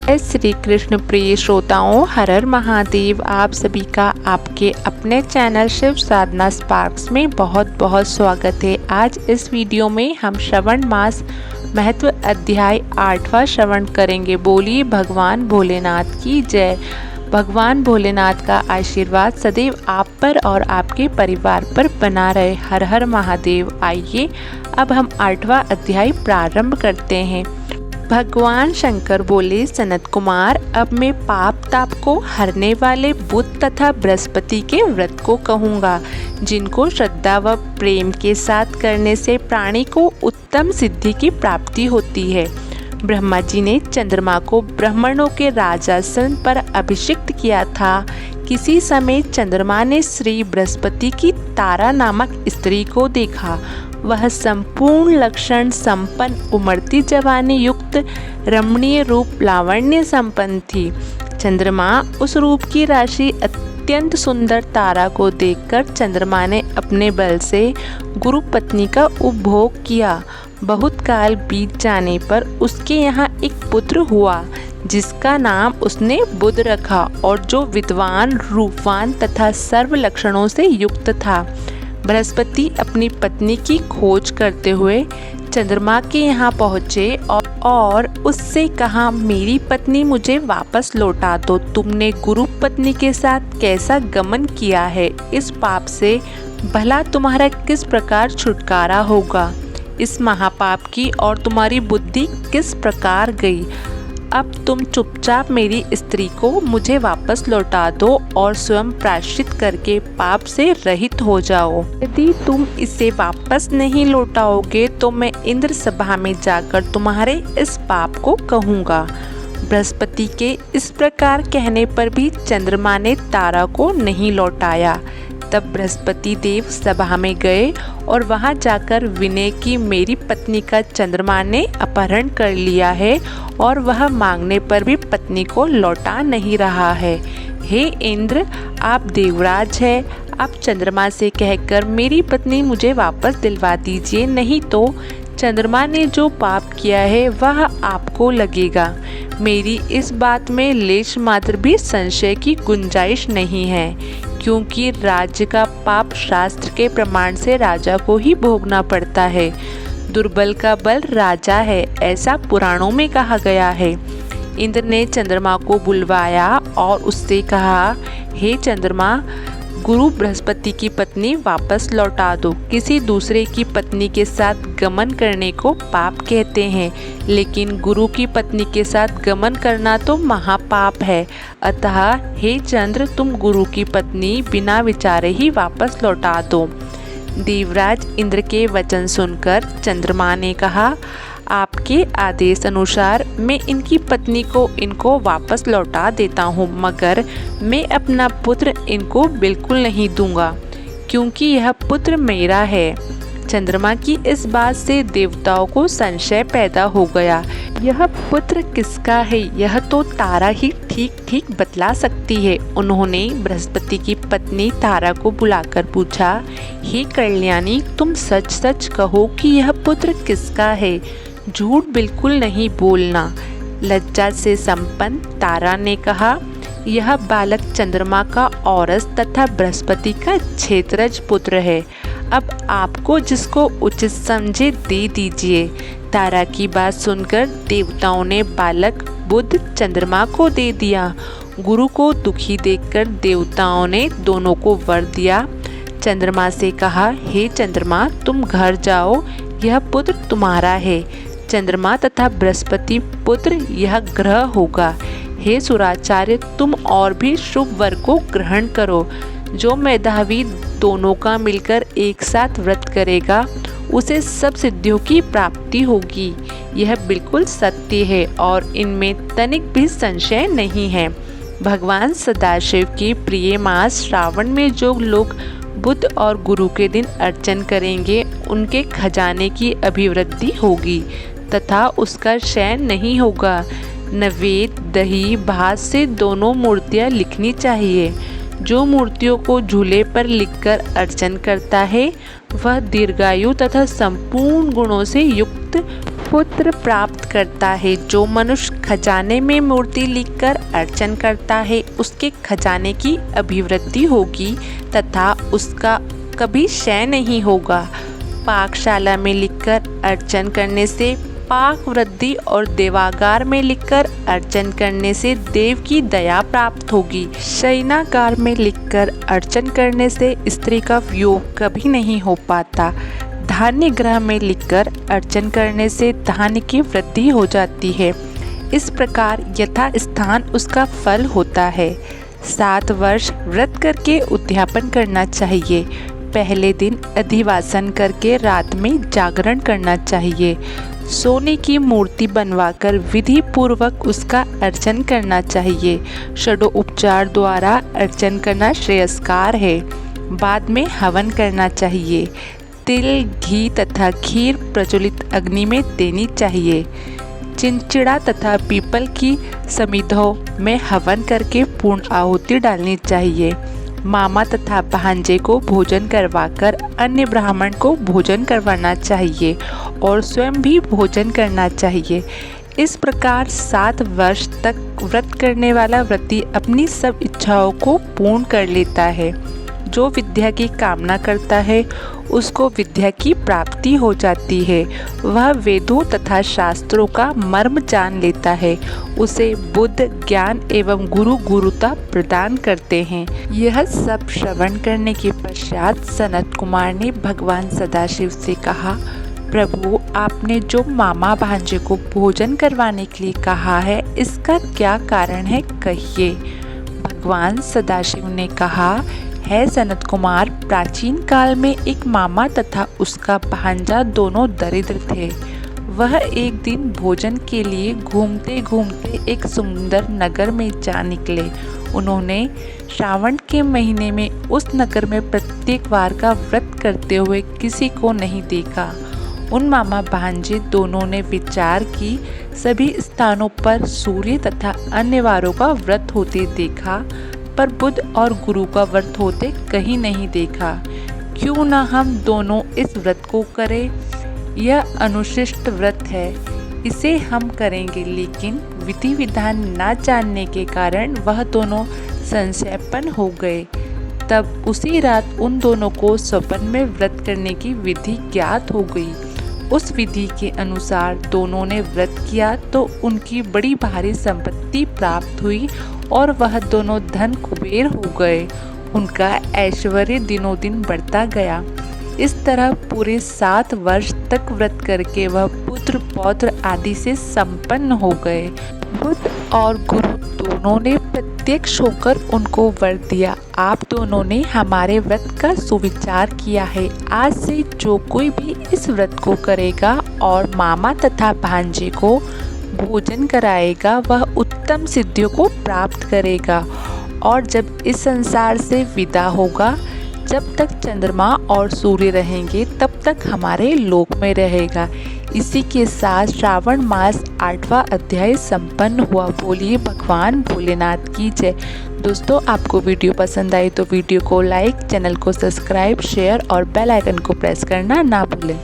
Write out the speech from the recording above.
श्री कृष्ण प्रिय श्रोताओं, हर हर महादेव। आप सभी का आपके अपने चैनल शिव साधना स्पार्क्स में बहुत बहुत स्वागत है। आज इस वीडियो में हम श्रवण मास महत्व अध्याय 8वां श्रवण करेंगे। बोलिए भगवान भोलेनाथ की जय। भगवान भोलेनाथ का आशीर्वाद सदैव आप पर और आपके परिवार पर बना रहे। हर हर महादेव। आइए अब हम 8वां अध्याय प्रारंभ करते हैं। भगवान शंकर बोले, सनत कुमार, अब मैं पाप ताप को हरने वाले बुध तथा बृहस्पति के व्रत को कहूँगा, जिनको श्रद्धा व प्रेम के साथ करने से प्राणी को उत्तम सिद्धि की प्राप्ति होती है। ब्रह्मा जी ने चंद्रमा को ब्राह्मणों के राजासन पर अभिषिक्त किया था। किसी समय चंद्रमा ने श्री बृहस्पति की तारा नामक स्त्री को देखा। वह संपूर्ण लक्षण संपन्न, उमड़ती जवानी युक्त, रमणीय रूप, लावण्य संपन्न थी। चंद्रमा उस रूप की राशि अत्यंत सुंदर तारा को देखकर चंद्रमा ने अपने बल से गुरु पत्नी का उपभोग किया। बहुत काल बीत जाने पर उसके यहाँ एक पुत्र हुआ, जिसका नाम उसने बुध रखा, और जो विद्वान, रूपवान तथा सर्व लक्षणों से युक्त था। बृहस्पति अपनी पत्नी की खोज करते हुए चंद्रमा के यहाँ पहुँचे और उससे कहा, मेरी पत्नी मुझे वापस लौटा दो। तुमने गुरु पत्नी के साथ कैसा गमन किया है? इस पाप से भला तुम्हारा किस प्रकार छुटकारा होगा? इस महापाप की और तुम्हारी बुद्धि किस प्रकार गई? अब तुम चुपचाप मेरी स्त्री को मुझे वापस लौटा दो और स्वयं प्रायश्चित करके पाप से रहित हो जाओ। यदि तुम इसे वापस नहीं लौटाओगे तो मैं इंद्र सभा में जाकर तुम्हारे इस पाप को कहूँगा। बृहस्पति के इस प्रकार कहने पर भी चंद्रमा ने तारा को नहीं लौटाया। तब बृहस्पति देव सभा में गए और वहां जाकर विनय की, मेरी पत्नी का चंद्रमा ने अपहरण कर लिया है और वह मांगने पर भी पत्नी को लौटा नहीं रहा है। हे इंद्र, आप देवराज हैं, आप चंद्रमा से कहकर मेरी पत्नी मुझे वापस दिलवा दीजिए, नहीं तो चंद्रमा ने जो पाप किया है वह आपको लगेगा। मेरी इस बात में लेश मात्र भी संशय की गुंजाइश नहीं है, क्योंकि राज्य का पाप शास्त्र के प्रमाण से राजा को ही भोगना पड़ता है। दुर्बल का बल राजा है, ऐसा पुराणों में कहा गया है। इंद्र ने चंद्रमा को बुलवाया और उससे कहा, हे चंद्रमा, गुरु बृहस्पति की पत्नी वापस लौटा दो। किसी दूसरे की पत्नी के साथ गमन करने को पाप कहते हैं, लेकिन गुरु की पत्नी के साथ गमन करना तो महापाप है। अतः हे चंद्र, तुम गुरु की पत्नी बिना विचारे ही वापस लौटा दो। देवराज इंद्र के वचन सुनकर चंद्रमा ने कहा, आपके आदेश अनुसार मैं इनकी पत्नी को इनको वापस लौटा देता हूँ, मगर मैं अपना पुत्र इनको बिल्कुल नहीं दूंगा, क्योंकि यह पुत्र मेरा है। चंद्रमा की इस बात से देवताओं को संशय पैदा हो गया। यह पुत्र किसका है, यह तो तारा ही ठीक ठीक बतला सकती है। उन्होंने बृहस्पति की पत्नी तारा को बुलाकर पूछा, हे कल्याणी, तुम सच सच कहो कि यह पुत्र किसका है, झूठ बिल्कुल नहीं बोलना। लज्जा से संपन्न तारा ने कहा, यह बालक चंद्रमा का औरस तथा बृहस्पति का क्षेत्रज पुत्र है। अब आपको जिसको उचित समझे दे दीजिए। तारा की बात सुनकर देवताओं ने बालक बुध चंद्रमा को दे दिया। गुरु को दुखी देखकर देवताओं ने दोनों को वर दिया। चंद्रमा से कहा, हे चंद्रमा, तुम घर जाओ, यह पुत्र तुम्हारा है। चंद्रमा तथा बृहस्पति पुत्र यह ग्रह होगा। हे सुराचार्य, तुम और भी शुभ वर को ग्रहण करो। जो मेधावी दोनों का मिलकर एक साथ व्रत करेगा, उसे सब सिद्धियों की प्राप्ति होगी। यह बिल्कुल सत्य है और इनमें तनिक भी संशय नहीं है। भगवान सदाशिव के प्रिय मास श्रावण में जो लोग बुध और गुरु के दिन अर्चन करेंगे, उनके खजाने की अभिवृद्धि होगी तथा उसका क्षय नहीं होगा। नवेद, दही, भात से दोनों मूर्तियाँ लिखनी चाहिए। जो मूर्तियों को झूले पर लिखकर अर्चन करता है, वह दीर्घायु तथा संपूर्ण गुणों से युक्त पुत्र प्राप्त करता है। जो मनुष्य खजाने में मूर्ति लिखकर अर्चन करता है उसके खजाने की अभिवृद्धि होगी तथा उसका कभी क्षय नहीं होगा। पाकशाला में लिखकर अर्चन करने से पाक वृद्धि और देवागार में लिखकर अर्चन करने से देव की दया प्राप्त होगी। शयनागार में लिखकर अर्चन करने से स्त्री का वियोग कभी नहीं हो पाता। धान्य गृह में लिखकर अर्चन करने से धान्य की वृद्धि हो जाती है। इस प्रकार यथा स्थान उसका फल होता है। 7 वर्ष व्रत करके उद्यापन करना चाहिए। पहले दिन अधिवासन करके रात में जागरण करना चाहिए। सोने की मूर्ति बनवाकर विधि पूर्वक उसका अर्चन करना चाहिए। षडोपचार द्वारा अर्चन करना श्रेयस्कार है। बाद में हवन करना चाहिए। तिल, घी तथा खीर प्रज्वलित अग्नि में देनी चाहिए। चिंचिड़ा तथा पीपल की समिधों में हवन करके पूर्ण आहुति डालनी चाहिए। मामा तथा भांजे को भोजन करवाकर अन्य ब्राह्मण को भोजन करवाना चाहिए और स्वयं भी भोजन करना चाहिए। इस प्रकार 7 वर्ष तक व्रत करने वाला व्रती अपनी सब इच्छाओं को पूर्ण कर लेता है। जो विद्या की कामना करता है उसको विद्या की प्राप्ति हो जाती है। वह वेदों तथा शास्त्रों का मर्म जान लेता है। उसे बुद्ध, ज्ञान एवं गुरुता प्रदान करते हैं। यह सब श्रवण करने के पश्चात सनत कुमार ने भगवान सदाशिव से कहा, प्रभु, आपने जो मामा भांजे को भोजन करवाने के लिए कहा है इसका क्या कारण है, कहिए। भगवान सदाशिव ने कहा, है सनत कुमार, प्राचीन काल में एक मामा तथा उसका भांजा दोनों दरिद्र थे। वह एक दिन भोजन के लिए घूमते घूमते एक सुंदर नगर में जा निकले। उन्होंने श्रावण के महीने में उस नगर में प्रत्येक वार का व्रत करते हुए किसी को नहीं देखा। उन मामा भांजे दोनों ने विचार की, सभी स्थानों पर सूर्य तथा अन्य वारों का व्रत होते देखा पर बुध और गुरु का व्रत होते कहीं नहीं देखा। क्यों न हम दोनों इस व्रत को करें। यह अनुशिष्ट व्रत है, इसे हम करेंगे। लेकिन विधि विधान न जानने के कारण वह दोनों संशयपन हो गए। तब उसी रात उन दोनों को स्वप्न में व्रत करने की विधि ज्ञात हो गई। उस विधि के अनुसार दोनों ने व्रत किया तो उनकी बड़ी भारी संपत्ति प्राप्त हुई और वह दोनों धन कुबेर हो गए। उनका ऐश्वर्य दिनों दिन बढ़ता गया। इस तरह पूरे 7 वर्ष तक व्रत करके वह पुत्र पौत्र आदि से संपन्न हो गए। बुद्ध और गुरु दोनों ने प्रत्यक्ष होकर उनको वर दिया, आप दोनों ने हमारे व्रत का सुविचार किया है। आज से जो कोई भी इस व्रत को करेगा और मामा तथा भांजे को भोजन कराएगा वह उत्तम सिद्धियों को प्राप्त करेगा और जब इस संसार से विदा होगा, जब तक चंद्रमा और सूर्य रहेंगे तब तक हमारे लोक में रहेगा। इसी के साथ श्रावण मास 8वां अध्याय संपन्न हुआ। बोलिए भगवान भोलेनाथ की जय। दोस्तों, आपको वीडियो पसंद आई तो वीडियो को लाइक, चैनल को सब्सक्राइब, शेयर और बेल आइकन को प्रेस करना ना भूलें।